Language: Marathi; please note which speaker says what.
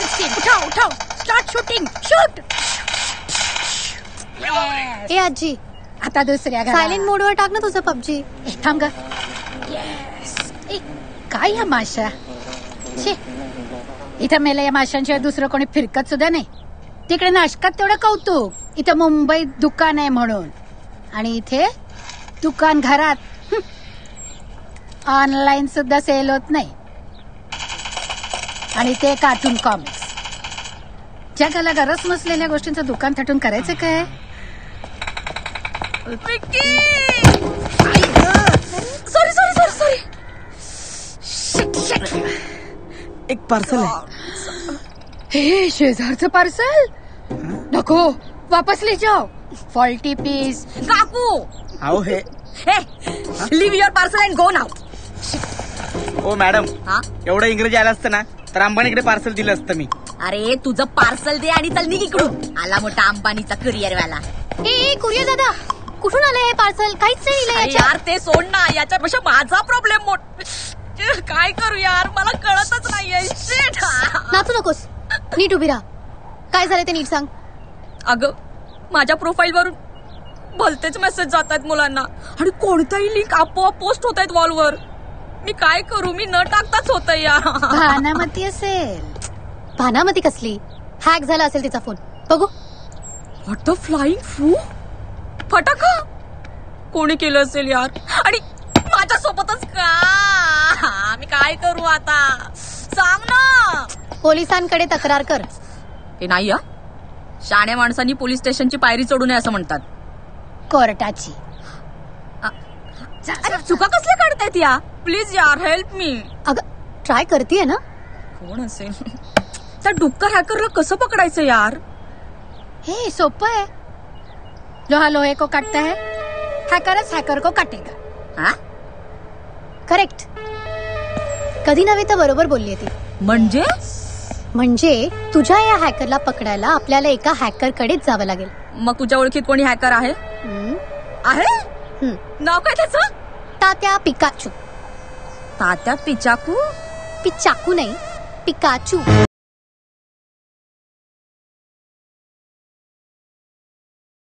Speaker 1: 16 उठाओ उठाओ स्टार्ट शूटिंग शूट.
Speaker 2: ए आजी
Speaker 1: आता दुसऱ्या घरात
Speaker 2: सायलेंट मोडवर टाक ना तुझं पबजी.
Speaker 1: थांब ग. येस. काय या माशा छे इथं मेल्या या माशांशिवाय दुसरं कोणी फिरकत सुद्धा नाही. तिकडे नाशकात तेवढं कौतुक. इथं मुंबईत दुकान आहे म्हणून आणि इथे दुकान घरात ऑनलाईन सुद्धा सेल होत नाही. आणि ते कार्टून कॉमिक्स. जगाला गरज नसलेल्या गोष्टींचं दुकान थाटून करायचं काय.
Speaker 2: Sorry sorry sorry sorry.
Speaker 3: एक पार्सल आहे.
Speaker 1: हे शेजारचं पार्सल नको वापस ले जाओ. Faulty piece.
Speaker 2: काकू
Speaker 3: अहो हे
Speaker 2: leave your parcel and go now.
Speaker 4: ओ मॅडम एवढं इंग्रजी आलं असतं ना तर अंबानीकडे पार्सल दिलं असतं मी.
Speaker 2: अरे तुझं पार्सल दे आणि चल निघ इकडून. आला मोठा अंबानीचा कुरिअर वाला.
Speaker 3: ए कुरिअर दादा कुठून आलंय हे पार्सल. काहीच नाही
Speaker 2: यार ते सोड ना. याच्यापेक्षा माझा प्रॉब्लेम काय करू यार मला कळतच नाहीये.
Speaker 3: नाचू नकोस नीट उभी राहा. काय झालं ते नीट सांग.
Speaker 2: अगं माझ्या प्रोफाईल वरून भलतेच मेसेज जात आहेत मुलांना आणि कोणताही लिंक आपोआप पोस्ट होत आहेत वॉलवर. मी काय करू. मी न टाकताच होतंय यार.
Speaker 1: भानामती असेल.
Speaker 3: भानामती कसली. हॅक झाला असेल तिचा फोन. बघू.
Speaker 2: व्हॉट द फ्लाइंग फू. फटाका कोणी केलं असेल यार. आणि माझ्यासोबतच का. मी काय करू आता सांग ना.
Speaker 3: पोलिसांकडे तक्रार कर.
Speaker 2: हे नाही या शाण्या माणसांनी पोलीस स्टेशनची पायरी चढू नये असं म्हणतात.
Speaker 1: कोर्टाची.
Speaker 2: अरे चुका कसल्या काढतायत या. प्लीज यार हेल्प मी.
Speaker 3: अगं ट्राय करतीये ना.
Speaker 2: कोण असेल. त्या डुक्कर हॅकरला कसं पकडायचं यार.
Speaker 1: हे सोपं आहे. लोहा लोहे को काटता है हैकरच हैकर को काटेगा.
Speaker 2: हा
Speaker 3: करेक्ट. कधी नव्हे तर बरोबर बोलली ती.
Speaker 2: म्हणजे
Speaker 3: तुझ्या या हॅकरला पकडायला आपल्याला एका हॅकरकडेच जावं लागेल.
Speaker 2: मग तुझ्या ओळखीत कोणी हॅकर आहे. नाव काय त्याचं.
Speaker 3: तात्या पिकाचू.
Speaker 2: तात्या पिचाकू.
Speaker 3: पिचाकू नाही पिकाचू.